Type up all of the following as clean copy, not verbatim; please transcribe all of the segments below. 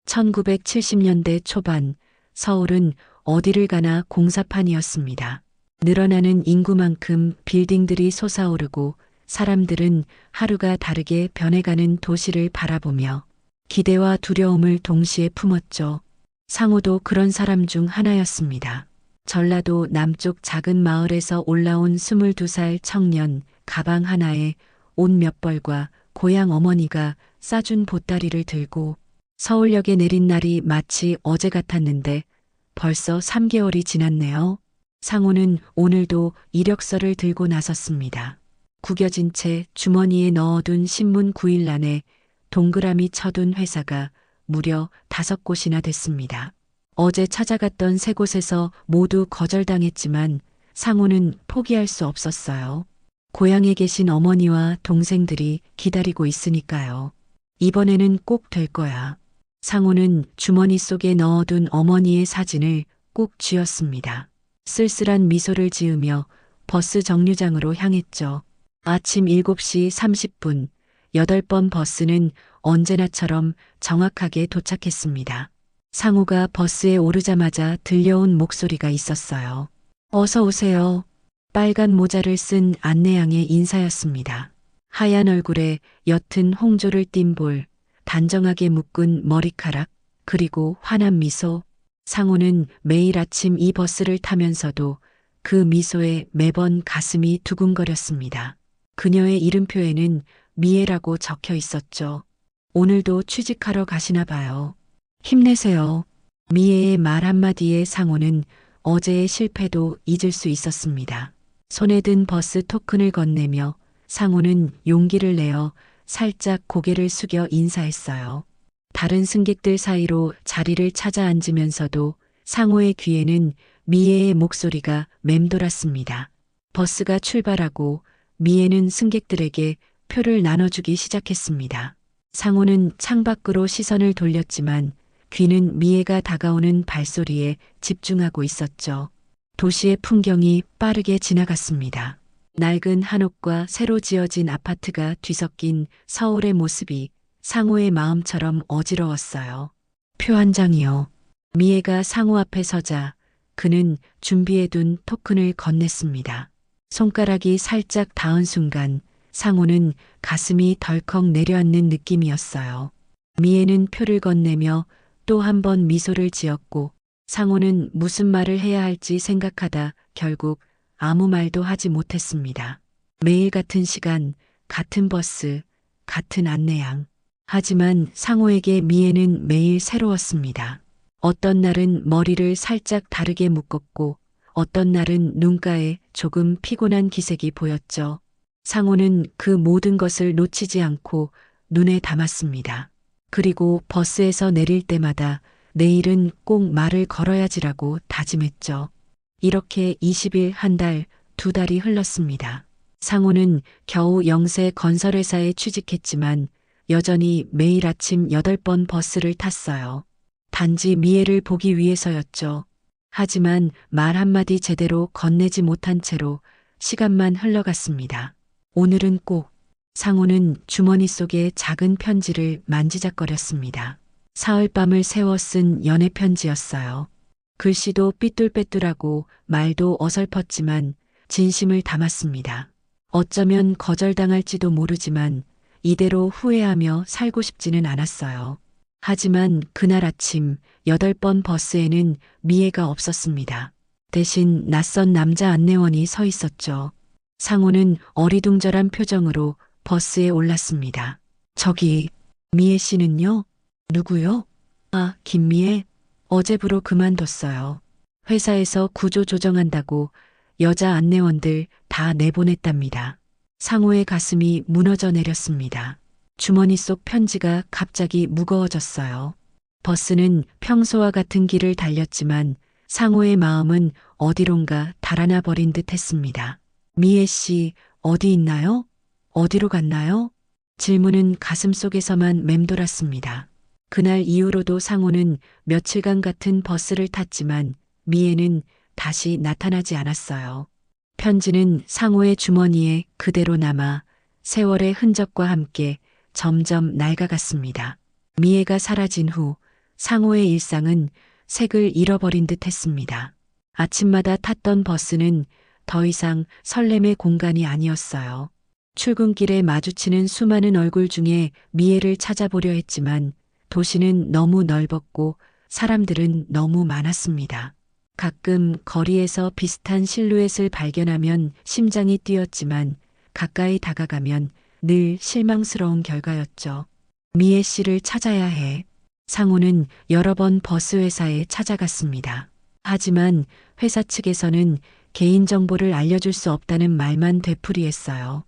1970년대 초반 서울은 어디를 가나 공사판이었습니다. 늘어나는 인구만큼 빌딩들이 솟아오르고 사람들은 하루가 다르게 변해가는 도시를 바라보며 기대와 두려움을 동시에 품었죠. 상호도 그런 사람 중 하나였습니다. 전라도 남쪽 작은 마을에서 올라온 22살 청년, 가방 하나에 옷 몇 벌과 고향 어머니가 싸준 보따리를 들고 서울역에 내린 날이 마치 어제 같았는데 벌써 3개월이 지났네요. 상호는 오늘도 이력서를 들고 나섰습니다. 구겨진 채 주머니에 넣어둔 신문 9일란에 동그라미 쳐둔 회사가 무려 5곳이나 됐습니다. 어제 찾아갔던 3곳에서 모두 거절당했지만 상호는 포기할 수 없었어요. 고향에 계신 어머니와 동생들이 기다리고 있으니까요. 이번에는 꼭 될 거야. 상호는 주머니 속에 넣어둔 어머니의 사진을 꼭 쥐었습니다. 쓸쓸한 미소를 지으며 버스 정류장으로 향했죠. 아침 7시 30분, 8번 버스는 언제나처럼 정확하게 도착했습니다. 상호가 버스에 오르자마자 들려온 목소리가 있었어요. 어서 오세요. 빨간 모자를 쓴 안내양의 인사였습니다. 하얀 얼굴에 옅은 홍조를 띤 볼, 단정하게 묶은 머리카락, 그리고 환한 미소. 상호는 매일 아침 이 버스를 타면서도 그 미소에 매번 가슴이 두근거렸습니다. 그녀의 이름표에는 미애라고 적혀 있었죠. 오늘도 취직하러 가시나 봐요. 힘내세요. 미애의 말 한마디에 상호는 어제의 실패도 잊을 수 있었습니다. 손에 든 버스 토큰을 건네며 상호는 용기를 내어 살짝 고개를 숙여 인사했어요. 다른 승객들 사이로 자리를 찾아 앉으면서도 상호의 귀에는 미애의 목소리가 맴돌았습니다. 버스가 출발하고 미애는 승객들에게 표를 나눠주기 시작했습니다. 상호는 창밖으로 시선을 돌렸지만 귀는 미애가 다가오는 발소리에 집중하고 있었죠. 도시의 풍경이 빠르게 지나갔습니다. 낡은 한옥과 새로 지어진 아파트가 뒤섞인 서울의 모습이 상호의 마음처럼 어지러웠어요. 표 한 장이요. 미애가 상호 앞에 서자 그는 준비해둔 토큰을 건넸습니다. 손가락이 살짝 닿은 순간 상호는 가슴이 덜컥 내려앉는 느낌이었어요. 미애는 표를 건네며 또 한 번 미소를 지었고 상호는 무슨 말을 해야 할지 생각하다 결국 아무 말도 하지 못했습니다. 매일 같은 시간, 같은 버스, 같은 안내양. 하지만 상호에게 미애는 매일 새로웠습니다. 어떤 날은 머리를 살짝 다르게 묶었고 어떤 날은 눈가에 조금 피곤한 기색이 보였죠. 상호는 그 모든 것을 놓치지 않고 눈에 담았습니다. 그리고 버스에서 내릴 때마다 내일은 꼭 말을 걸어야지라고 다짐했죠. 이렇게 20일, 한 달, 2달이 흘렀습니다. 상호는 겨우 영세 건설회사에 취직했지만 여전히 매일 아침 8번 버스를 탔어요. 단지 미애를 보기 위해서였죠. 하지만 말 한마디 제대로 건네지 못한 채로 시간만 흘러갔습니다. 오늘은 꼭. 상호는 주머니 속에 작은 편지를 만지작거렸습니다. 사흘밤을 새워 쓴 연애 편지였어요. 글씨도 삐뚤빼뚤하고 말도 어설펐지만 진심을 담았습니다. 어쩌면 거절당할지도 모르지만 이대로 후회하며 살고 싶지는 않았어요. 하지만 그날 아침 8번 버스에는 미애가 없었습니다. 대신 낯선 남자 안내원이 서 있었죠. 상호는 어리둥절한 표정으로 버스에 올랐습니다. 저기, 미애 씨는요? 누구요? 아, 김미애. 어제부로 그만뒀어요. 회사에서 구조 조정한다고 여자 안내원들 다 내보냈답니다. 상호의 가슴이 무너져 내렸습니다. 주머니 속 편지가 갑자기 무거워졌어요. 버스는 평소와 같은 길을 달렸지만 상호의 마음은 어디론가 달아나 버린 듯 했습니다. 미애 씨, 어디 있나요? 어디로 갔나요? 질문은 가슴속에서만 맴돌았습니다. 그날 이후로도 상호는 며칠간 같은 버스를 탔지만 미애는 다시 나타나지 않았어요. 편지는 상호의 주머니에 그대로 남아 세월의 흔적과 함께 점점 낡아갔습니다. 미애가 사라진 후 상호의 일상은 색을 잃어버린 듯 했습니다. 아침마다 탔던 버스는 더 이상 설렘의 공간이 아니었어요. 출근길에 마주치는 수많은 얼굴 중에 미애를 찾아보려 했지만 도시는 너무 넓었고 사람들은 너무 많았습니다. 가끔 거리에서 비슷한 실루엣을 발견하면 심장이 뛰었지만 가까이 다가가면 늘 실망스러운 결과였죠. 미애 씨를 찾아야 해. 상호는 여러 번 버스 회사에 찾아갔습니다. 하지만 회사 측에서는 개인정보를 알려줄 수 없다는 말만 되풀이했어요.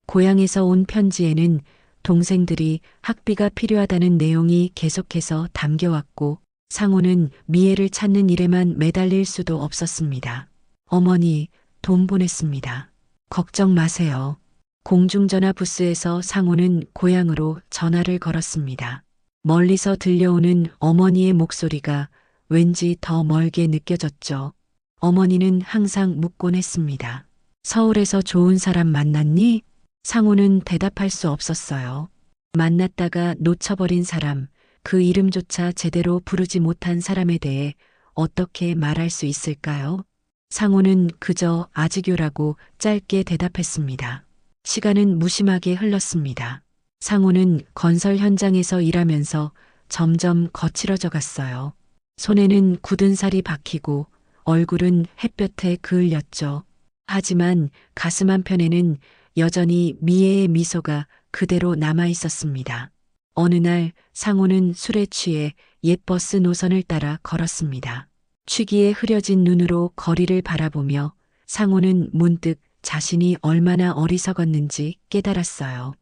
고향에서 온 편지에는 동생들이 학비가 필요하다는 내용이 계속해서 담겨왔고 상호는 미애를 찾는 일에만 매달릴 수도 없었습니다. 어머니, 돈 보냈습니다. 걱정 마세요. 공중전화 부스에서 상호는 고향으로 전화를 걸었습니다. 멀리서 들려오는 어머니의 목소리가 왠지 더 멀게 느껴졌죠. 어머니는 항상 묻곤 했습니다. 서울에서 좋은 사람 만났니? 상호는 대답할 수 없었어요. 만났다가 놓쳐버린 사람, 그 이름조차 제대로 부르지 못한 사람에 대해 어떻게 말할 수 있을까요? 상호는 그저 아직요라고 짧게 대답했습니다. 시간은 무심하게 흘렀습니다. 상호는 건설 현장에서 일하면서 점점 거칠어져 갔어요. 손에는 굳은 살이 박히고 얼굴은 햇볕에 그을렸죠. 하지만 가슴 한편에는 여전히 미애의 미소가 그대로 남아 있었습니다. 어느 날 상호는 술에 취해 옛 버스 노선을 따라 걸었습니다. 취기에 흐려진 눈으로 거리를 바라보며 상호는 문득 자신이 얼마나 어리석었는지 깨달았어요.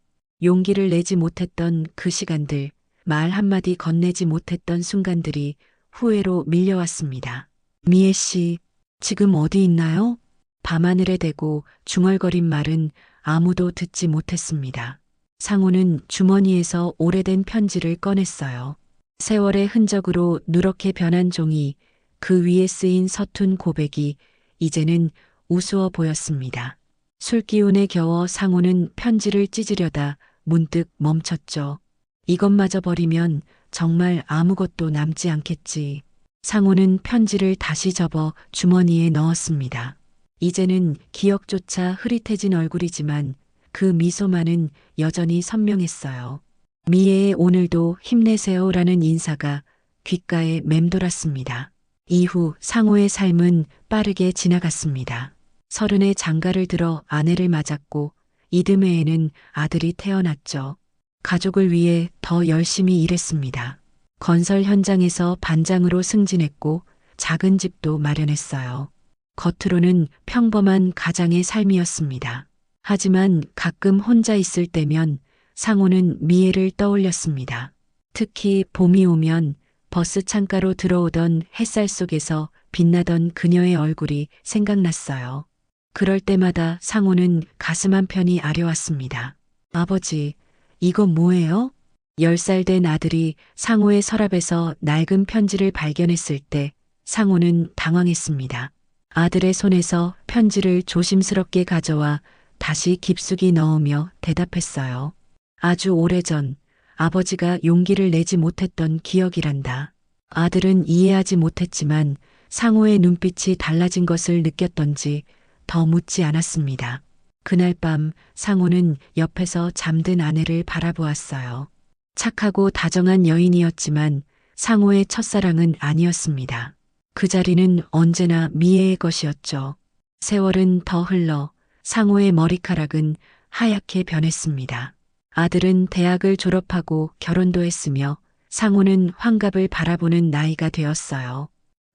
용기를 내지 못했던 그 시간들, 말 한마디 건네지 못했던 순간들이 후회로 밀려왔습니다. 미애 씨, 지금 어디 있나요? 밤하늘에 대고 중얼거린 말은 아무도 듣지 못했습니다. 상호는 주머니에서 오래된 편지를 꺼냈어요. 세월의 흔적으로 누렇게 변한 종이, 그 위에 쓰인 서툰 고백이 이제는 우스워 보였습니다. 술기운에 겨워 상호는 편지를 찢으려다 문득 멈췄죠. 이것마저 버리면 정말 아무것도 남지 않겠지. 상호는 편지를 다시 접어 주머니에 넣었습니다. 이제는 기억조차 흐릿해진 얼굴이지만 그 미소만은 여전히 선명했어요. 미애의 오늘도 힘내세요라는 인사가 귓가에 맴돌았습니다. 이후 상호의 삶은 빠르게 지나갔습니다. 30에 장가를 들어 아내를 맞았고 이듬해에는 아들이 태어났죠. 가족을 위해 더 열심히 일했습니다. 건설 현장에서 반장으로 승진했고 작은 집도 마련했어요. 겉으로는 평범한 가장의 삶이었습니다. 하지만 가끔 혼자 있을 때면 상호는 미애를 떠올렸습니다. 특히 봄이 오면 버스 창가로 들어오던 햇살 속에서 빛나던 그녀의 얼굴이 생각났어요. 그럴 때마다 상호는 가슴 한편이 아려왔습니다. 아버지, 이거 뭐예요? 10살 된 아들이 상호의 서랍에서 낡은 편지를 발견했을 때 상호는 당황했습니다. 아들의 손에서 편지를 조심스럽게 가져와 다시 깊숙이 넣으며 대답했어요. 아주 오래전 아버지가 용기를 내지 못했던 기억이란다. 아들은 이해하지 못했지만 상호의 눈빛이 달라진 것을 느꼈던지 더 묻지 않았습니다. 그날 밤 상호는 옆에서 잠든 아내를 바라보았어요. 착하고 다정한 여인이었지만 상호의 첫사랑은 아니었습니다. 그 자리는 언제나 미애의 것이었죠. 세월은 더 흘러 상호의 머리카락은 하얗게 변했습니다. 아들은 대학을 졸업하고 결혼도 했으며 상호는 환갑을 바라보는 나이가 되었어요.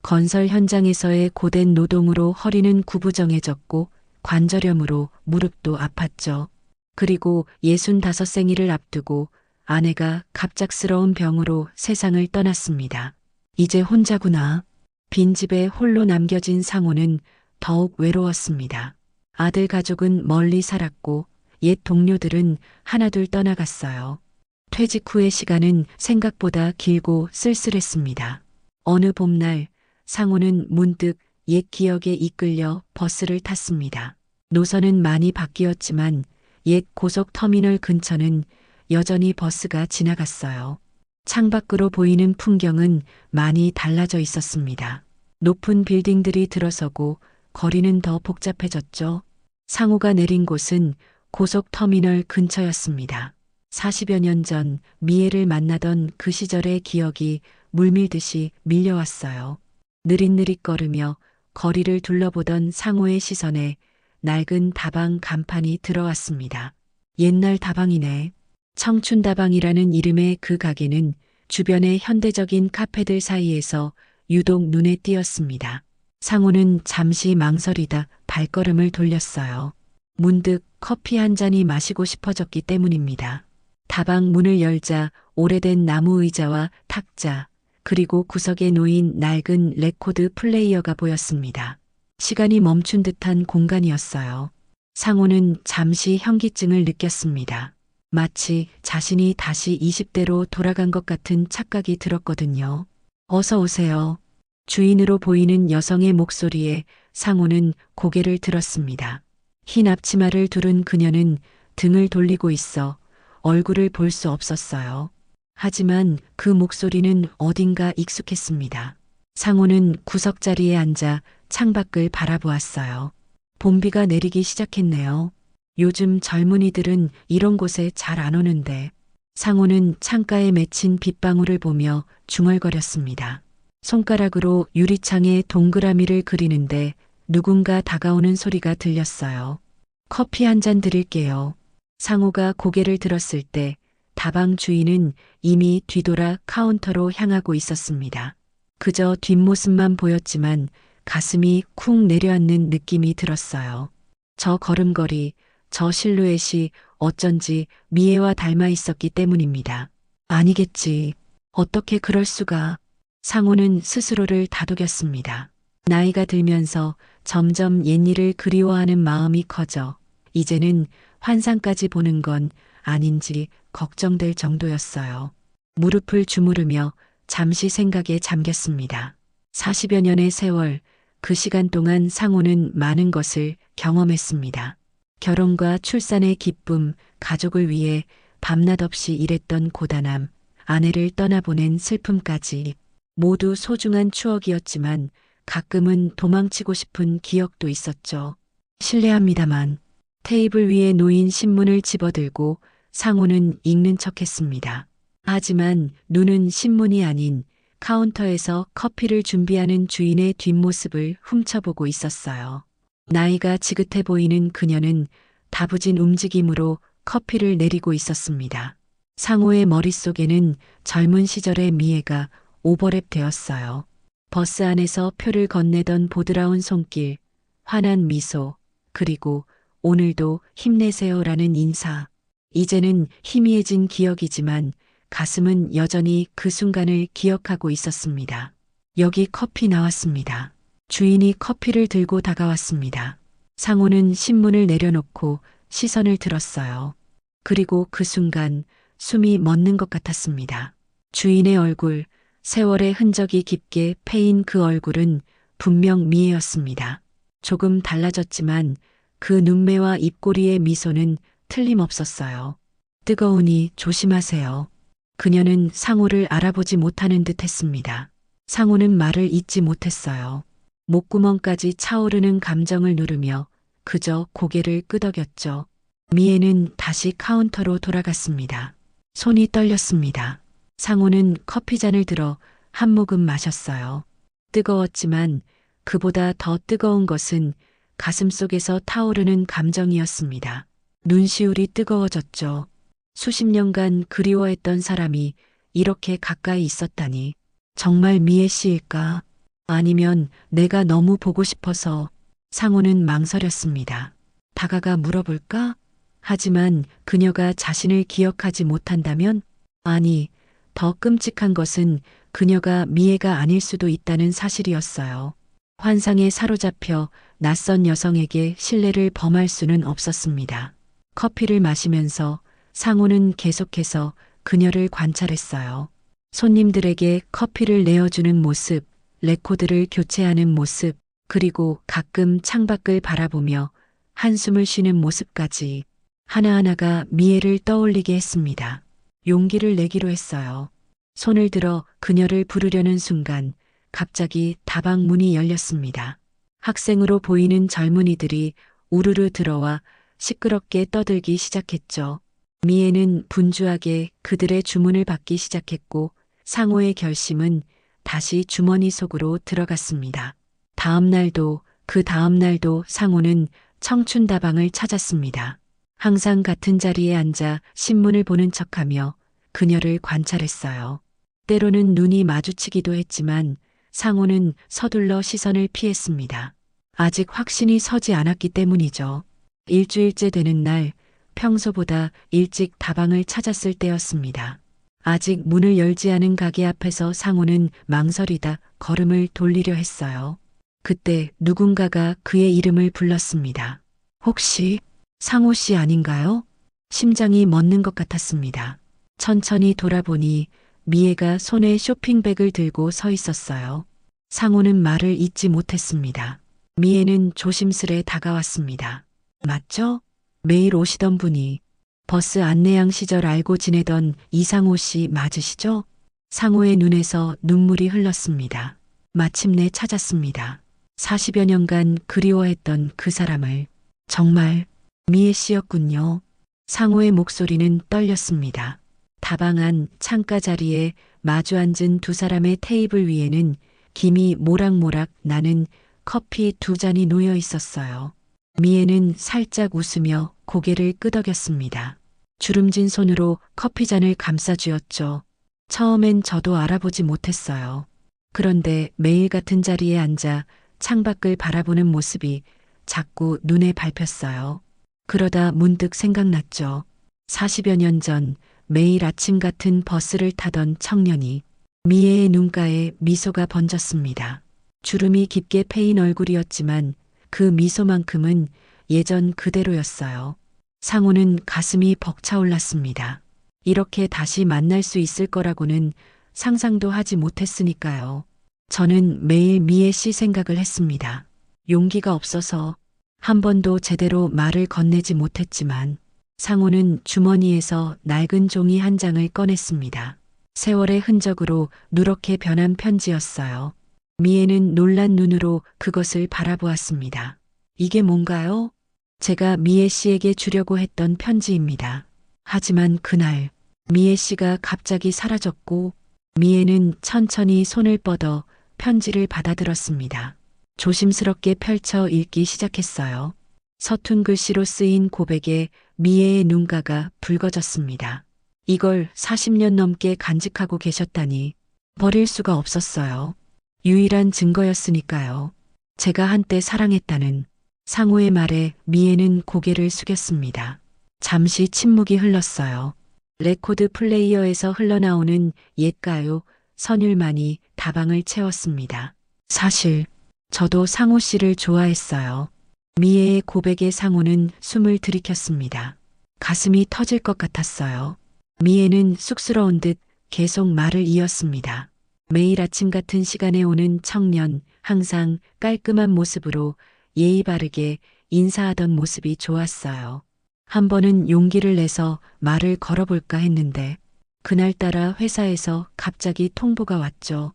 건설 현장에서의 고된 노동으로 허리는 구부정해졌고 관절염으로 무릎도 아팠죠. 그리고 65 생일을 앞두고 아내가 갑작스러운 병으로 세상을 떠났습니다. 이제 혼자구나. 빈집에 홀로 남겨진 상호는 더욱 외로웠습니다. 아들 가족은 멀리 살았고 옛 동료들은 하나둘 떠나갔어요. 퇴직 후의 시간은 생각보다 길고 쓸쓸했습니다. 어느 봄날 상호는 문득 옛 기억에 이끌려 버스를 탔습니다. 노선은 많이 바뀌었지만 옛 고속터미널 근처는 여전히 버스가 지나갔어요. 창밖으로 보이는 풍경은 많이 달라져 있었습니다. 높은 빌딩들이 들어서고 거리는 더 복잡해졌죠. 상호가 내린 곳은 고속터미널 근처였습니다. 40여 년 전 미애를 만나던 그 시절의 기억이 물밀듯이 밀려왔어요. 느릿느릿 걸으며 거리를 둘러보던 상호의 시선에 낡은 다방 간판이 들어왔습니다. 옛날 다방이네. 청춘다방이라는 이름의 그 가게는 주변의 현대적인 카페들 사이에서 유독 눈에 띄었습니다. 상호는 잠시 망설이다 발걸음을 돌렸어요. 문득 커피 한 잔이 마시고 싶어졌기 때문입니다. 다방 문을 열자 오래된 나무 의자와 탁자, 그리고 구석에 놓인 낡은 레코드 플레이어가 보였습니다. 시간이 멈춘 듯한 공간이었어요. 상호는 잠시 현기증을 느꼈습니다. 마치 자신이 다시 20대로 돌아간 것 같은 착각이 들었거든요. 어서 오세요. 주인으로 보이는 여성의 목소리에 상호는 고개를 들었습니다. 흰 앞치마를 두른 그녀는 등을 돌리고 있어 얼굴을 볼 수 없었어요. 하지만 그 목소리는 어딘가 익숙했습니다. 상호는 구석자리에 앉아 창밖을 바라보았어요. 봄비가 내리기 시작했네요. 요즘 젊은이들은 이런 곳에 잘 안 오는데. 상호는 창가에 맺힌 빗방울을 보며 중얼거렸습니다. 손가락으로 유리창에 동그라미를 그리는데 누군가 다가오는 소리가 들렸어요. 커피 한 잔 드릴게요. 상호가 고개를 들었을 때 다방 주인은 이미 뒤돌아 카운터로 향하고 있었습니다. 그저 뒷모습만 보였지만 가슴이 쿵 내려앉는 느낌이 들었어요. 저 걸음걸이, 저 실루엣이 어쩐지 미애와 닮아 있었기 때문입니다. 아니겠지. 어떻게 그럴 수가. 상호는 스스로를 다독였습니다. 나이가 들면서 점점 옛일을 그리워하는 마음이 커져 이제는 환상까지 보는 건 아닌지 걱정될 정도였어요. 무릎을 주무르며 잠시 생각에 잠겼습니다. 40여 년의 세월, 그 시간 동안 상호는 많은 것을 경험했습니다. 결혼과 출산의 기쁨, 가족을 위해 밤낮 없이 일했던 고단함, 아내를 떠나보낸 슬픔까지 모두 소중한 추억이었지만 가끔은 도망치고 싶은 기억도 있었죠. 실례합니다만 테이블 위에 놓인 신문을 집어들고 상호는 읽는 척했습니다. 하지만 눈은 신문이 아닌 카운터에서 커피를 준비하는 주인의 뒷모습을 훔쳐보고 있었어요. 나이가 지긋해 보이는 그녀는 다부진 움직임으로 커피를 내리고 있었습니다. 상호의 머릿속에는 젊은 시절의 미애가 오버랩 되었어요. 버스 안에서 표를 건네던 보드라운 손길, 환한 미소, 그리고 오늘도 힘내세요라는 인사. 이제는 희미해진 기억이지만 가슴은 여전히 그 순간을 기억하고 있었습니다. 여기 커피 나왔습니다. 주인이 커피를 들고 다가왔습니다. 상호는 신문을 내려놓고 시선을 들었어요. 그리고 그 순간 숨이 멎는 것 같았습니다. 주인의 얼굴, 세월의 흔적이 깊게 패인 그 얼굴은 분명 미애였습니다. 조금 달라졌지만 그 눈매와 입꼬리의 미소는 틀림없었어요. 뜨거우니 조심하세요. 그녀는 상호를 알아보지 못하는 듯 했습니다. 상호는 말을 잇지 못했어요. 목구멍까지 차오르는 감정을 누르며 그저 고개를 끄덕였죠. 미애는 다시 카운터로 돌아갔습니다. 손이 떨렸습니다. 상호는 커피잔을 들어 한 모금 마셨어요. 뜨거웠지만 그보다 더 뜨거운 것은 가슴속에서 타오르는 감정이었습니다. 눈시울이 뜨거워졌죠. 수십 년간 그리워했던 사람이 이렇게 가까이 있었다니. 정말 미애 씨일까? 아니면 내가 너무 보고 싶어서. 상호는 망설였습니다. 다가가 물어볼까? 하지만 그녀가 자신을 기억하지 못한다면? 아니, 더 끔찍한 것은 그녀가 미애가 아닐 수도 있다는 사실이었어요. 환상에 사로잡혀 낯선 여성에게 신뢰를 범할 수는 없었습니다. 커피를 마시면서 상호는 계속해서 그녀를 관찰했어요. 손님들에게 커피를 내어주는 모습, 레코드를 교체하는 모습, 그리고 가끔 창밖을 바라보며 한숨을 쉬는 모습까지 하나하나가 미애를 떠올리게 했습니다. 용기를 내기로 했어요. 손을 들어 그녀를 부르려는 순간 갑자기 다방 문이 열렸습니다. 학생으로 보이는 젊은이들이 우르르 들어와 시끄럽게 떠들기 시작했죠. 미애는 분주하게 그들의 주문을 받기 시작했고 상호의 결심은 다시 주머니 속으로 들어갔습니다. 다음 날도 그 다음 날도 상호는 청춘다방을 찾았습니다. 항상 같은 자리에 앉아 신문을 보는 척하며 그녀를 관찰했어요. 때로는 눈이 마주치기도 했지만 상호는 서둘러 시선을 피했습니다. 아직 확신이 서지 않았기 때문이죠. 일주일째 되는 날 평소보다 일찍 다방을 찾았을 때였습니다. 아직 문을 열지 않은 가게 앞에서 상호는 망설이다 걸음을 돌리려 했어요. 그때 누군가가 그의 이름을 불렀습니다. 혹시 상호 씨 아닌가요? 심장이 멎는 것 같았습니다. 천천히 돌아보니 미애가 손에 쇼핑백을 들고 서 있었어요. 상호는 말을 잇지 못했습니다. 미애는 조심스레 다가왔습니다. 맞죠? 매일 오시던 분이 버스 안내양 시절 알고 지내던 이상호 씨 맞으시죠? 상호의 눈에서 눈물이 흘렀습니다. 마침내 찾았습니다. 40여 년간 그리워했던 그 사람을. 정말 미애 씨였군요. 상호의 목소리는 떨렸습니다. 다방 안 창가 자리에 마주 앉은 두 사람의 테이블 위에는 김이 모락모락 나는 커피 두 잔이 놓여 있었어요. 미애는 살짝 웃으며 고개를 끄덕였습니다. 주름진 손으로 커피잔을 감싸쥐었죠. 처음엔 저도 알아보지 못했어요. 그런데 매일 같은 자리에 앉아 창밖을 바라보는 모습이 자꾸 눈에 밟혔어요. 그러다 문득 생각났죠. 40여 년 전 매일 아침 같은 버스를 타던 청년이. 미애의 눈가에 미소가 번졌습니다. 주름이 깊게 패인 얼굴이었지만 그 미소만큼은 예전 그대로였어요. 상호는 가슴이 벅차올랐습니다. 이렇게 다시 만날 수 있을 거라고는 상상도 하지 못했으니까요. 저는 매일 미애 씨 생각을 했습니다. 용기가 없어서 한 번도 제대로 말을 건네지 못했지만 상호는 주머니에서 낡은 종이 한 장을 꺼냈습니다. 세월의 흔적으로 누렇게 변한 편지였어요. 미애는 놀란 눈으로 그것을 바라보았습니다. 이게 뭔가요? 제가 미애 씨에게 주려고 했던 편지입니다. 하지만 그날 미애 씨가 갑자기 사라졌고 미애는 천천히 손을 뻗어 편지를 받아들었습니다. 조심스럽게 펼쳐 읽기 시작했어요. 서툰 글씨로 쓰인 고백에 미애의 눈가가 붉어졌습니다. 이걸 40년 넘게 간직하고 계셨다니 버릴 수가 없었어요. 유일한 증거였으니까요. 제가 한때 사랑했다는. 상호의 말에 미애는 고개를 숙였습니다. 잠시 침묵이 흘렀어요. 레코드 플레이어에서 흘러나오는 옛 가요 선율만이 다방을 채웠습니다. 사실 저도 상호 씨를 좋아했어요. 미애의 고백에 상호는 숨을 들이켰습니다. 가슴이 터질 것 같았어요. 미애는 쑥스러운 듯 계속 말을 이었습니다. 매일 아침 같은 시간에 오는 청년, 항상 깔끔한 모습으로 예의 바르게 인사하던 모습이 좋았어요. 한 번은 용기를 내서 말을 걸어볼까 했는데 그날따라 회사에서 갑자기 통보가 왔죠.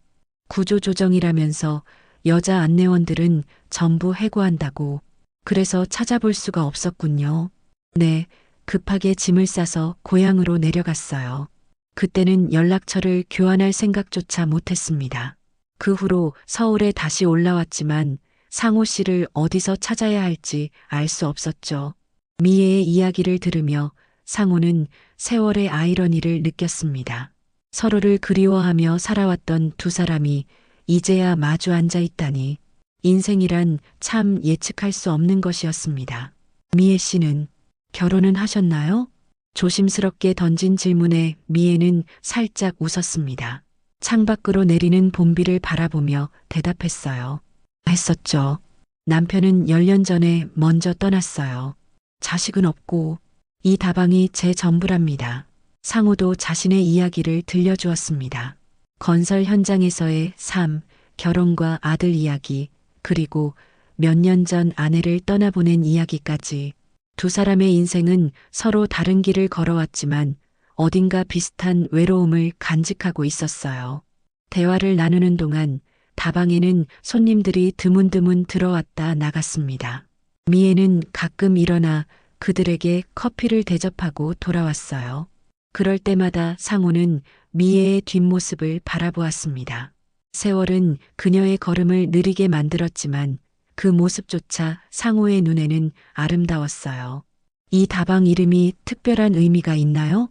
구조조정이라면서 여자 안내원들은 전부 해고한다고. 그래서 찾아볼 수가 없었군요. 네, 급하게 짐을 싸서 고향으로 내려갔어요. 그때는 연락처를 교환할 생각조차 못했습니다. 그 후로 서울에 다시 올라왔지만 상호 씨를 어디서 찾아야 할지 알 수 없었죠. 미애의 이야기를 들으며 상호는 세월의 아이러니를 느꼈습니다. 서로를 그리워하며 살아왔던 두 사람이 이제야 마주 앉아 있다니. 인생이란 참 예측할 수 없는 것이었습니다. 미애 씨는 결혼은 하셨나요? 조심스럽게 던진 질문에 미애는 살짝 웃었습니다. 창밖으로 내리는 봄비를 바라보며 대답했어요. 했었죠. 남편은 10년 전에 먼저 떠났어요. 자식은 없고 이 다방이 제 전부랍니다. 상호도 자신의 이야기를 들려주었습니다. 건설 현장에서의 삶, 결혼과 아들 이야기, 그리고 몇 년 전 아내를 떠나보낸 이야기까지. 두 사람의 인생은 서로 다른 길을 걸어왔지만 어딘가 비슷한 외로움을 간직하고 있었어요. 대화를 나누는 동안 다방에는 손님들이 드문드문 들어왔다 나갔습니다. 미애는 가끔 일어나 그들에게 커피를 대접하고 돌아왔어요. 그럴 때마다 상호는 미애의 뒷모습을 바라보았습니다. 세월은 그녀의 걸음을 느리게 만들었지만 그 모습조차 상호의 눈에는 아름다웠어요. 이 다방 이름이 특별한 의미가 있나요?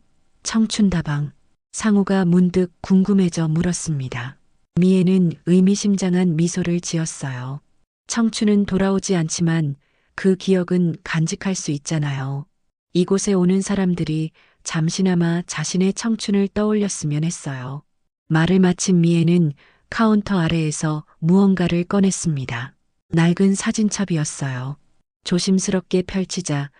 청춘다방. 상호가 문득 궁금해져 물었습니다. 미애는 의미심장한 미소를 지었어요. 청춘은 돌아오지 않지만 그 기억은 간직할 수 있잖아요. 이곳에 오는 사람들이 잠시나마 자신의 청춘을 떠올렸으면 했어요. 말을 마친 미애는 카운터 아래에서 무언가를 꺼냈습니다. 낡은 사진첩이었어요. 조심스럽게 펼치자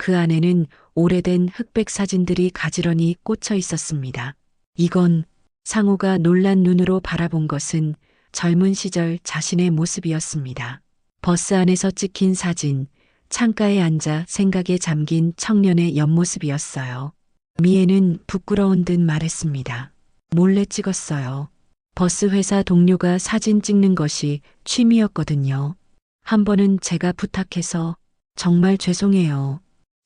그 안에는 오래된 흑백 사진들이 가지런히 꽂혀 있었습니다. 이건 상호가 놀란 눈으로 바라본 것은 젊은 시절 자신의 모습이었습니다. 버스 안에서 찍힌 사진, 창가에 앉아 생각에 잠긴 청년의 옆모습이었어요. 미애는 부끄러운 듯 말했습니다. 몰래 찍었어요. 버스 회사 동료가 사진 찍는 것이 취미였거든요. 한 번은 제가 부탁해서 정말 죄송해요.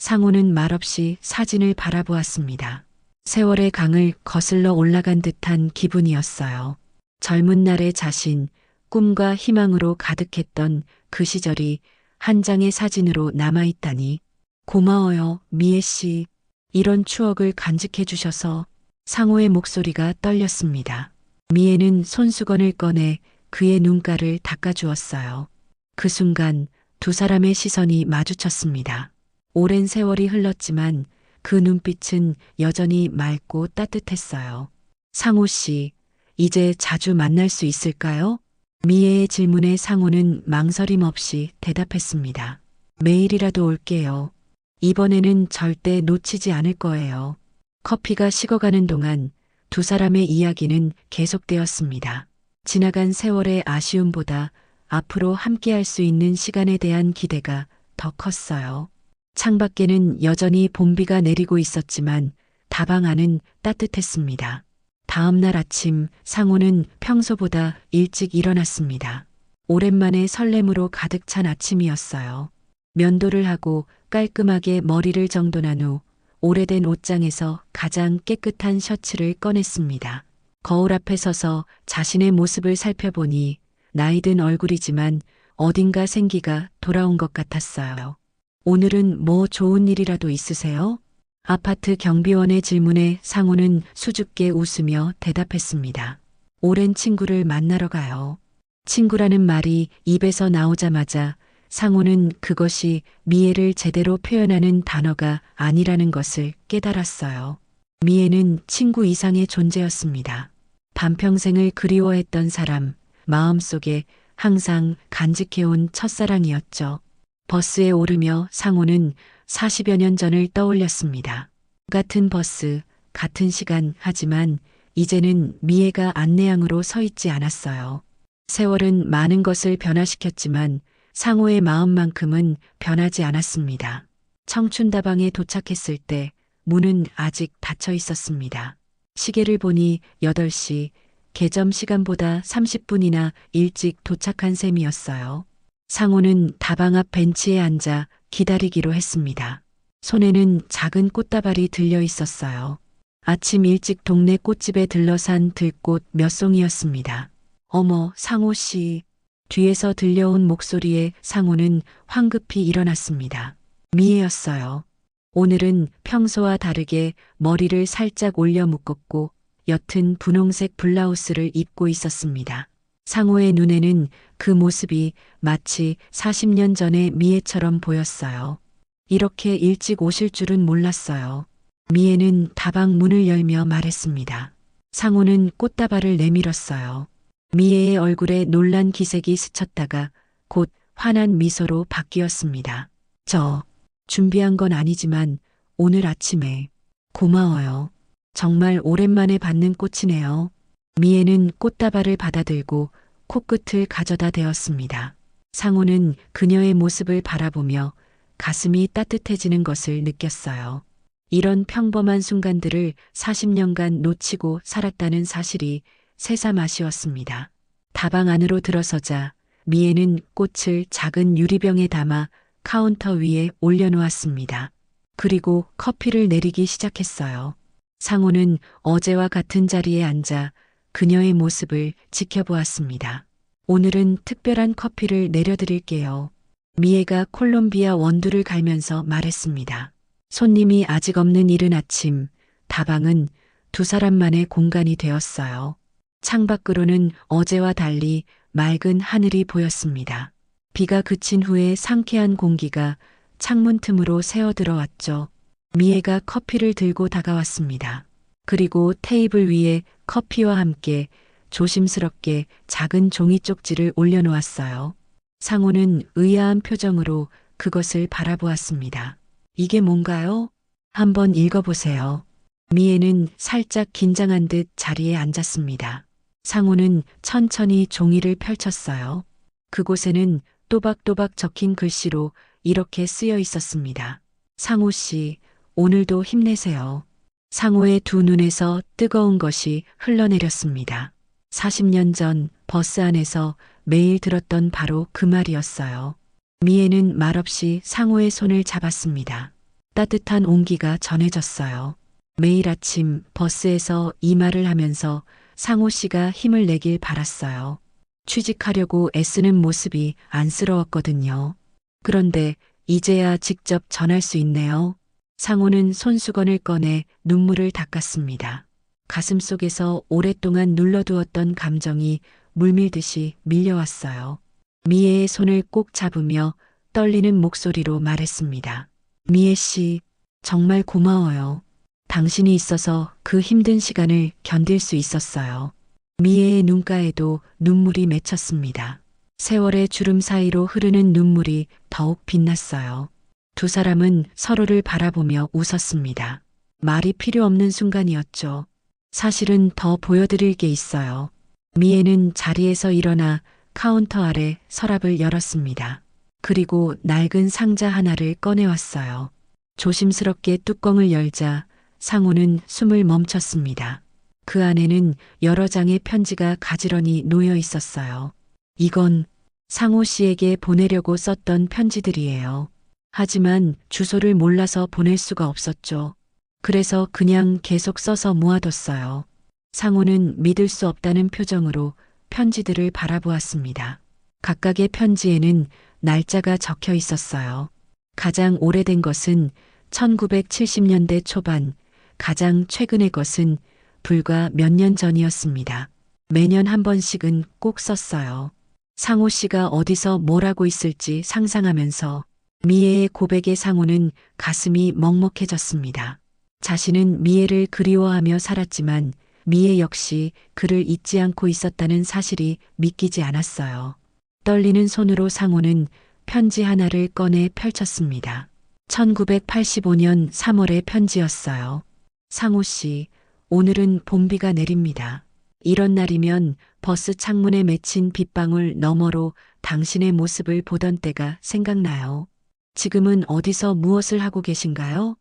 상호는 말없이 사진을 바라보았습니다. 세월의 강을 거슬러 올라간 듯한 기분이었어요. 젊은 날의 자신, 꿈과 희망으로 가득했던 그 시절이 한 장의 사진으로 남아있다니. 고마워요, 미애 씨. 이런 추억을 간직해 주셔서. 상호의 목소리가 떨렸습니다. 미애는 손수건을 꺼내 그의 눈가를 닦아주었어요. 그 순간 두 사람의 시선이 마주쳤습니다. 오랜 세월이 흘렀지만 그 눈빛은 여전히 맑고 따뜻했어요. 상호 씨, 이제 자주 만날 수 있을까요? 미애의 질문에 상호는 망설임 없이 대답했습니다. 매일이라도 올게요. 이번에는 절대 놓치지 않을 거예요. 커피가 식어가는 동안 두 사람의 이야기는 계속되었습니다. 지나간 세월의 아쉬움보다 앞으로 함께할 수 있는 시간에 대한 기대가 더 컸어요. 창밖에는 여전히 봄비가 내리고 있었지만 다방 안은 따뜻했습니다. 다음 날 아침 상호는 평소보다 일찍 일어났습니다. 오랜만에 설렘으로 가득 찬 아침이었어요. 면도를 하고 깔끔하게 머리를 정돈한 후 오래된 옷장에서 가장 깨끗한 셔츠를 꺼냈습니다. 거울 앞에 서서 자신의 모습을 살펴보니 나이든 얼굴이지만 어딘가 생기가 돌아온 것 같았어요. 오늘은 뭐 좋은 일이라도 있으세요? 아파트 경비원의 질문에 상호는 수줍게 웃으며 대답했습니다. 오랜 친구를 만나러 가요. 친구라는 말이 입에서 나오자마자 상호는 그것이 미애를 제대로 표현하는 단어가 아니라는 것을 깨달았어요. 미애는 친구 이상의 존재였습니다. 반평생을 그리워했던 사람, 마음속에 항상 간직해온 첫사랑이었죠. 버스에 오르며 상호는 40여 년 전을 떠올렸습니다. 같은 버스, 같은 시간, 하지만 이제는 미애가 안내양으로 서 있지 않았어요. 세월은 많은 것을 변화시켰지만 상호의 마음만큼은 변하지 않았습니다. 청춘다방에 도착했을 때 문은 아직 닫혀 있었습니다. 시계를 보니 8시, 개점 시간보다 30분이나 일찍 도착한 셈이었어요. 상호는 다방 앞 벤치에 앉아 기다리기로 했습니다. 손에는 작은 꽃다발이 들려 있었어요. 아침 일찍 동네 꽃집에 들러산 들꽃 몇 송이였습니다. 어머, 상호 씨. 뒤에서 들려온 목소리에 상호는 황급히 일어났습니다. 미애였어요. 오늘은 평소와 다르게 머리를 살짝 올려 묶었고 옅은 분홍색 블라우스를 입고 있었습니다. 상호의 눈에는 그 모습이 마치 40년 전의 미애처럼 보였어요. 이렇게 일찍 오실 줄은 몰랐어요. 미애는 다방 문을 열며 말했습니다. 상호는 꽃다발을 내밀었어요. 미애의 얼굴에 놀란 기색이 스쳤다가 곧 환한 미소로 바뀌었습니다. 저 준비한 건 아니지만 오늘 아침에 고마워요. 정말 오랜만에 받는 꽃이네요. 미애는 꽃다발을 받아들고 코끝을 가져다 대었습니다. 상호는 그녀의 모습을 바라보며 가슴이 따뜻해지는 것을 느꼈어요. 이런 평범한 순간들을 40년간 놓치고 살았다는 사실이 새삼 아쉬웠습니다. 다방 안으로 들어서자 미애는 꽃을 작은 유리병에 담아 카운터 위에 올려놓았습니다. 그리고 커피를 내리기 시작했어요. 상호는 어제와 같은 자리에 앉아 그녀의 모습을 지켜보았습니다. 오늘은 특별한 커피를 내려드릴게요. 미애가 콜롬비아 원두를 갈면서 말했습니다. 손님이 아직 없는 이른 아침, 다방은 두 사람만의 공간이 되었어요. 창밖으로는 어제와 달리 맑은 하늘이 보였습니다. 비가 그친 후에 상쾌한 공기가 창문 틈으로 새어 들어왔죠. 미애가 커피를 들고 다가왔습니다. 그리고 테이블 위에 커피와 함께 조심스럽게 작은 종이 쪽지를 올려놓았어요. 상호는 의아한 표정으로 그것을 바라보았습니다. 이게 뭔가요? 한번 읽어보세요. 미애는 살짝 긴장한 듯 자리에 앉았습니다. 상호는 천천히 종이를 펼쳤어요. 그곳에는 또박또박 적힌 글씨로 이렇게 쓰여 있었습니다. 상호 씨, 오늘도 힘내세요. 상호의 두 눈에서 뜨거운 것이 흘러내렸습니다. 40년 전 버스 안에서 매일 들었던 바로 그 말이었어요. 미애는 말없이 상호의 손을 잡았습니다. 따뜻한 온기가 전해졌어요. 매일 아침 버스에서 이 말을 하면서 상호 씨가 힘을 내길 바랐어요. 취직하려고 애쓰는 모습이 안쓰러웠거든요. 그런데 이제야 직접 전할 수 있네요. 상호는 손수건을 꺼내 눈물을 닦았습니다. 가슴속에서 오랫동안 눌러두었던 감정이 물밀듯이 밀려왔어요. 미애의 손을 꼭 잡으며 떨리는 목소리로 말했습니다. 미애 씨, 정말 고마워요. 당신이 있어서 그 힘든 시간을 견딜 수 있었어요. 미애의 눈가에도 눈물이 맺혔습니다. 세월의 주름 사이로 흐르는 눈물이 더욱 빛났어요. 두 사람은 서로를 바라보며 웃었습니다. 말이 필요 없는 순간이었죠. 사실은 더 보여드릴 게 있어요. 미애는 자리에서 일어나 카운터 아래 서랍을 열었습니다. 그리고 낡은 상자 하나를 꺼내왔어요. 조심스럽게 뚜껑을 열자 상호는 숨을 멈췄습니다. 그 안에는 여러 장의 편지가 가지런히 놓여 있었어요. 이건 상호 씨에게 보내려고 썼던 편지들이에요. 하지만 주소를 몰라서 보낼 수가 없었죠. 그래서 그냥 계속 써서 모아뒀어요. 상호는 믿을 수 없다는 표정으로 편지들을 바라보았습니다. 각각의 편지에는 날짜가 적혀 있었어요. 가장 오래된 것은 1970년대 초반, 가장 최근의 것은 불과 몇 년 전이었습니다. 매년 한 번씩은 꼭 썼어요. 상호 씨가 어디서 뭘 하고 있을지 상상하면서 미애의 고백에 상호는 가슴이 먹먹해졌습니다. 자신은 미애를 그리워하며 살았지만 미애 역시 그를 잊지 않고 있었다는 사실이 믿기지 않았어요. 떨리는 손으로 상호는 편지 하나를 꺼내 펼쳤습니다. 1985년 3월의 편지였어요. 상호 씨, 오늘은 봄비가 내립니다. 이런 날이면 버스 창문에 맺힌 빗방울 너머로 당신의 모습을 보던 때가 생각나요. 지금은 어디서 무엇을 하고 계신가요?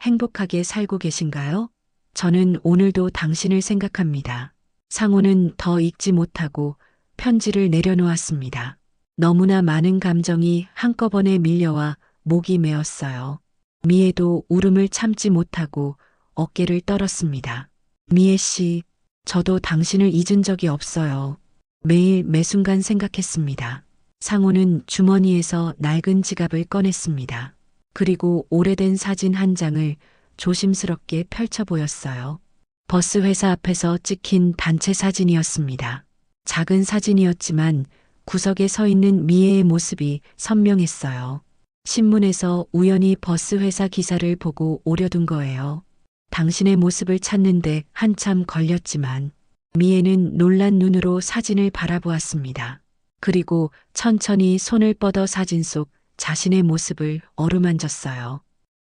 행복하게 살고 계신가요? 저는 오늘도 당신을 생각합니다. 상호는 더 읽지 못하고 편지를 내려놓았습니다. 너무나 많은 감정이 한꺼번에 밀려와 목이 메었어요. 미애도 울음을 참지 못하고 어깨를 떨었습니다. 미애 씨, 저도 당신을 잊은 적이 없어요. 매일 매순간 생각했습니다. 상호는 주머니에서 낡은 지갑을 꺼냈습니다. 그리고 오래된 사진 한 장을 조심스럽게 펼쳐 보였어요. 버스 회사 앞에서 찍힌 단체 사진이었습니다. 작은 사진이었지만 구석에 서 있는 미애의 모습이 선명했어요. 신문에서 우연히 버스 회사 기사를 보고 오려둔 거예요. 당신의 모습을 찾는데 한참 걸렸지만 미애는 놀란 눈으로 사진을 바라보았습니다. 그리고 천천히 손을 뻗어 사진 속 자신의 모습을 어루만졌어요.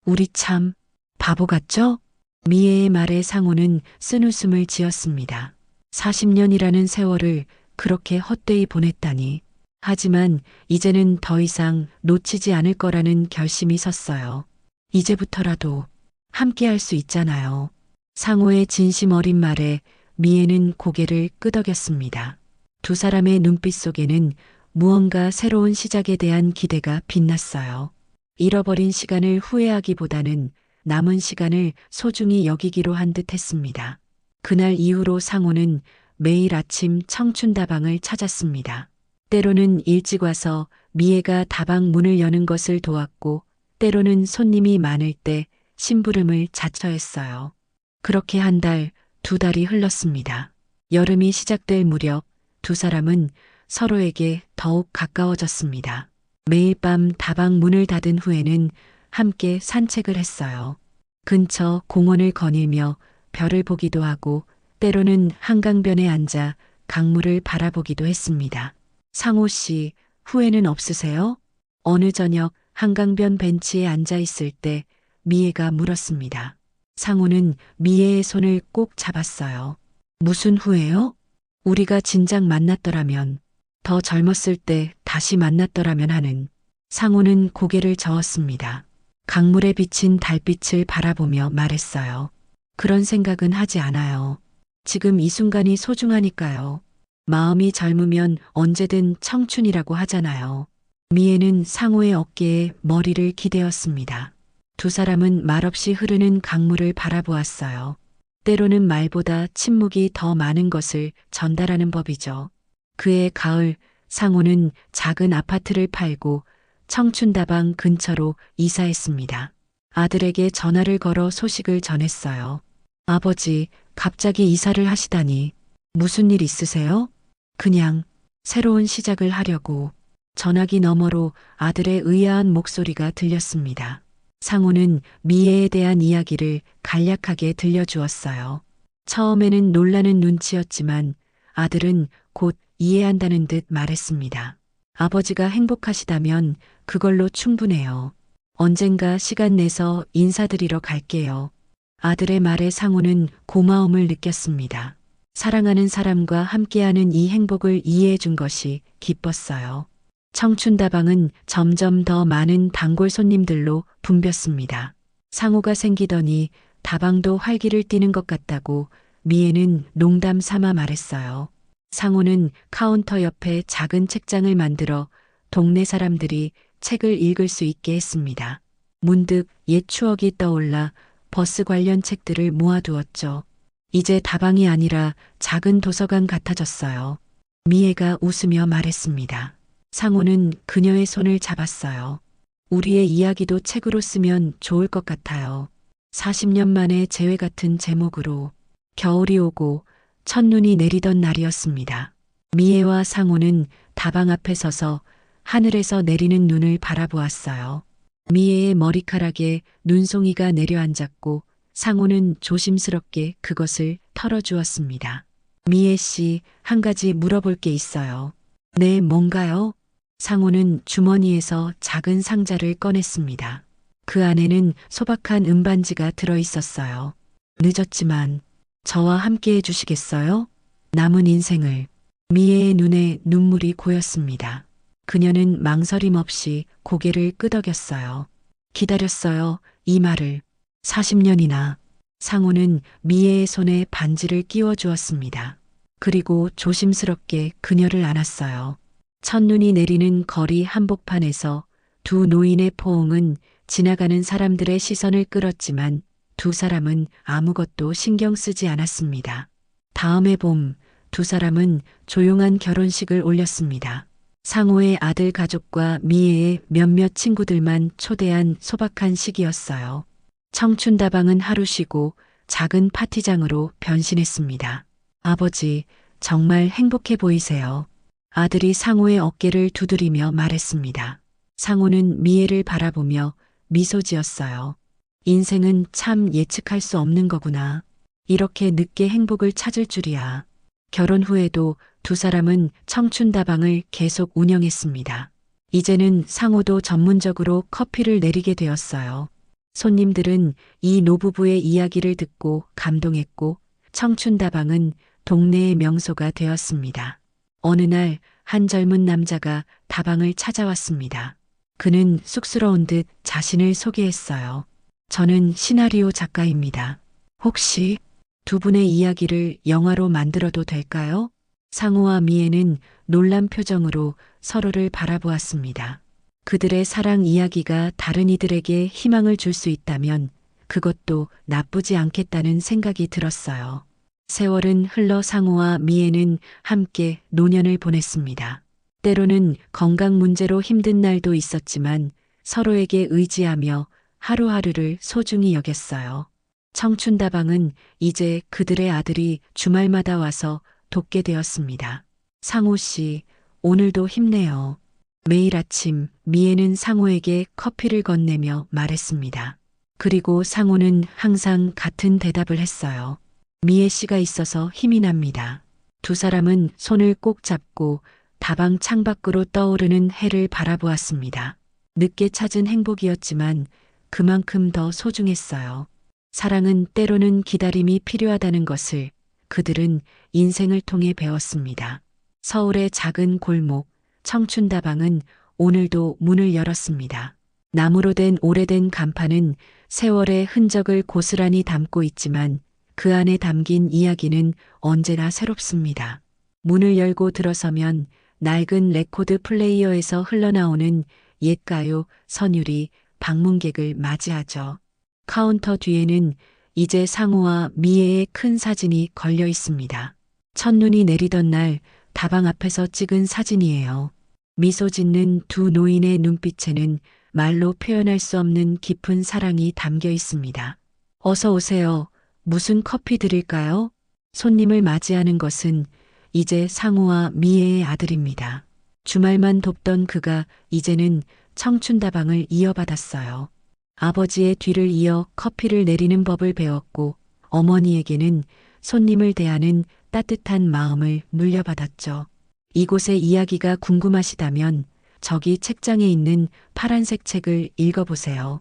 우리 참 바보 같죠? 미애의 말에 상호는 쓴웃음을 지었습니다. 40년이라는 세월을 그렇게 헛되이 보냈다니. 하지만 이제는 더 이상 놓치지 않을 거라는 결심이 섰어요. 이제부터라도 함께 할 수 있잖아요. 상호의 진심 어린 말에 미애는 고개를 끄덕였습니다. 두 사람의 눈빛 속에는 무언가 새로운 시작에 대한 기대가 빛났어요. 잃어버린 시간을 후회하기보다는 남은 시간을 소중히 여기기로 한 듯 했습니다. 그날 이후로 상호는 매일 아침 청춘다방을 찾았습니다. 때로는 일찍 와서 미애가 다방 문을 여는 것을 도왔고, 때로는 손님이 많을 때 심부름을 자처했어요. 그렇게 한 달, 두 달이 흘렀습니다. 여름이 시작될 무렵 두 사람은 서로에게 더욱 가까워졌습니다. 매일 밤 다방 문을 닫은 후에는 함께 산책을 했어요. 근처 공원을 거닐며 별을 보기도 하고 때로는 한강변에 앉아 강물을 바라보기도 했습니다. 상호 씨, 후회는 없으세요? 어느 저녁 한강변 벤치에 앉아 있을 때 미애가 물었습니다. 상호는 미애의 손을 꼭 잡았어요. 무슨 후회요? 우리가 진작 만났더라면, 더 젊었을 때 다시 만났더라면 하는. 상호는 고개를 저었습니다. 강물에 비친 달빛을 바라보며 말했어요. 그런 생각은 하지 않아요. 지금 이 순간이 소중하니까요. 마음이 젊으면 언제든 청춘이라고 하잖아요. 미애는 상호의 어깨에 머리를 기대었습니다. 두 사람은 말없이 흐르는 강물을 바라보았어요. 때로는 말보다 침묵이 더 많은 것을 전달하는 법이죠. 그해 가을, 상호는 작은 아파트를 팔고 청춘다방 근처로 이사했습니다. 아들에게 전화를 걸어 소식을 전했어요. 아버지, 갑자기 이사를 하시다니. 무슨 일 있으세요? 그냥 새로운 시작을 하려고. 전화기 너머로 아들의 의아한 목소리가 들렸습니다. 상호는 미애에 대한 이야기를 간략하게 들려주었어요. 처음에는 놀라는 눈치였지만 아들은 곧 이해한다는 듯 말했습니다. 아버지가 행복하시다면 그걸로 충분해요. 언젠가 시간 내서 인사드리러 갈게요. 아들의 말에 상호는 고마움을 느꼈습니다. 사랑하는 사람과 함께하는 이 행복을 이해해 준 것이 기뻤어요. 청춘다방은 점점 더 많은 단골 손님들로 붐볐습니다. 상호가 생기더니 다방도 활기를 띠는 것 같다고 미애는 농담 삼아 말했어요. 상호는 카운터 옆에 작은 책장을 만들어 동네 사람들이 책을 읽을 수 있게 했습니다. 문득 옛 추억이 떠올라 버스 관련 책들을 모아두었죠. 이제 다방이 아니라 작은 도서관 같아졌어요. 미애가 웃으며 말했습니다. 상호는 그녀의 손을 잡았어요. 우리의 이야기도 책으로 쓰면 좋을 것 같아요. 40년 만에 재회 같은 제목으로. 겨울이 오고 첫눈이 내리던 날이었습니다. 미애와 상호는 다방 앞에 서서 하늘에서 내리는 눈을 바라보았어요. 미애의 머리카락에 눈송이가 내려앉았고 상호는 조심스럽게 그것을 털어주었습니다. 미애 씨, 한 가지 물어볼 게 있어요. 네, 뭔가요? 상호는 주머니에서 작은 상자를 꺼냈습니다. 그 안에는 소박한 은반지가 들어 있었어요. 늦었지만 저와 함께 해주시겠어요? 남은 인생을. 미애의 눈에 눈물이 고였습니다. 그녀는 망설임 없이 고개를 끄덕였어요. 기다렸어요, 이 말을. 40년이나. 상호는 미애의 손에 반지를 끼워 주었습니다. 그리고 조심스럽게 그녀를 안았어요. 첫눈이 내리는 거리 한복판에서 두 노인의 포옹은 지나가는 사람들의 시선을 끌었지만 두 사람은 아무것도 신경 쓰지 않았습니다. 다음해 봄, 두 사람은 조용한 결혼식을 올렸습니다. 상호의 아들 가족과 미애의 몇몇 친구들만 초대한 소박한 시기였어요. 청춘다방은 하루 쉬고 작은 파티장으로 변신했습니다. 아버지, 정말 행복해 보이세요. 아들이 상호의 어깨를 두드리며 말했습니다. 상호는 미애를 바라보며 미소 지었어요. 인생은 참 예측할 수 없는 거구나. 이렇게 늦게 행복을 찾을 줄이야. 결혼 후에도 두 사람은 청춘다방을 계속 운영했습니다. 이제는 상호도 전문적으로 커피를 내리게 되었어요. 손님들은 이 노부부의 이야기를 듣고 감동했고 청춘다방은 동네의 명소가 되었습니다. 어느 날 한 젊은 남자가 다방을 찾아왔습니다. 그는 쑥스러운 듯 자신을 소개했어요. 저는 시나리오 작가입니다. 혹시 두 분의 이야기를 영화로 만들어도 될까요? 상우와 미애는 놀란 표정으로 서로를 바라보았습니다. 그들의 사랑 이야기가 다른 이들에게 희망을 줄 수 있다면 그것도 나쁘지 않겠다는 생각이 들었어요. 세월은 흘러 상우와 미애는 함께 노년을 보냈습니다. 때로는 건강 문제로 힘든 날도 있었지만 서로에게 의지하며 하루하루를 소중히 여겼어요. 청춘다방은 이제 그들의 아들이 주말마다 와서 돕게 되었습니다. 상우 씨, 오늘도 힘내요. 매일 아침 미애는 상우에게 커피를 건네며 말했습니다. 그리고 상우는 항상 같은 대답을 했어요. 미애 씨가 있어서 힘이 납니다. 두 사람은 손을 꼭 잡고 다방 창밖으로 떠오르는 해를 바라보았습니다. 늦게 찾은 행복이었지만 그만큼 더 소중했어요. 사랑은 때로는 기다림이 필요하다는 것을 그들은 인생을 통해 배웠습니다. 서울의 작은 골목, 청춘다방은 오늘도 문을 열었습니다. 나무로 된 오래된 간판은 세월의 흔적을 고스란히 담고 있지만 그 안에 담긴 이야기는 언제나 새롭습니다. 문을 열고 들어서면 낡은 레코드 플레이어에서 흘러나오는 옛가요 선율이 방문객을 맞이하죠. 카운터 뒤에는 이제 상우와 미애의 큰 사진이 걸려 있습니다. 첫눈이 내리던 날 다방 앞에서 찍은 사진이에요. 미소 짓는 두 노인의 눈빛에는 말로 표현할 수 없는 깊은 사랑이 담겨 있습니다. 어서 오세요. 무슨 커피 드릴까요? 손님을 맞이하는 것은 이제 상우와 미애의 아들입니다. 주말만 돕던 그가 이제는 청춘다방을 이어받았어요. 아버지의 뒤를 이어 커피를 내리는 법을 배웠고 어머니에게는 손님을 대하는 따뜻한 마음을 물려받았죠. 이곳의 이야기가 궁금하시다면 저기 책장에 있는 파란색 책을 읽어보세요.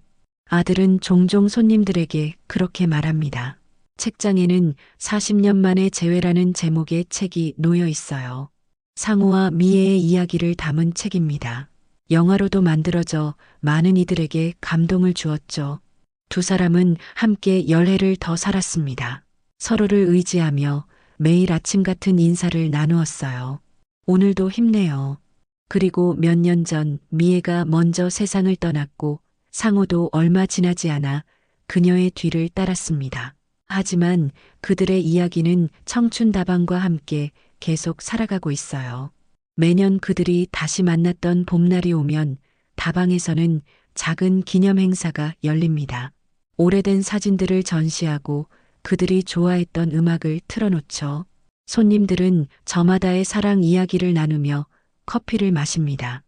아들은 종종 손님들에게 그렇게 말합니다. 책장에는 40년 만의 재회라는 제목의 책이 놓여 있어요. 상우와 미애의 이야기를 담은 책입니다. 영화로도 만들어져 많은 이들에게 감동을 주었죠. 두 사람은 함께 열해를 더 살았습니다. 서로를 의지하며 매일 아침 같은 인사를 나누었어요. 오늘도 힘내요. 그리고 몇 년 전 미애가 먼저 세상을 떠났고 상우도 얼마 지나지 않아 그녀의 뒤를 따랐습니다. 하지만 그들의 이야기는 청춘다방과 함께 계속 살아가고 있어요. 매년 그들이 다시 만났던 봄날이 오면 다방에서는 작은 기념 행사가 열립니다. 오래된 사진들을 전시하고 그들이 좋아했던 음악을 틀어놓죠. 손님들은 저마다의 사랑 이야기를 나누며 커피를 마십니다.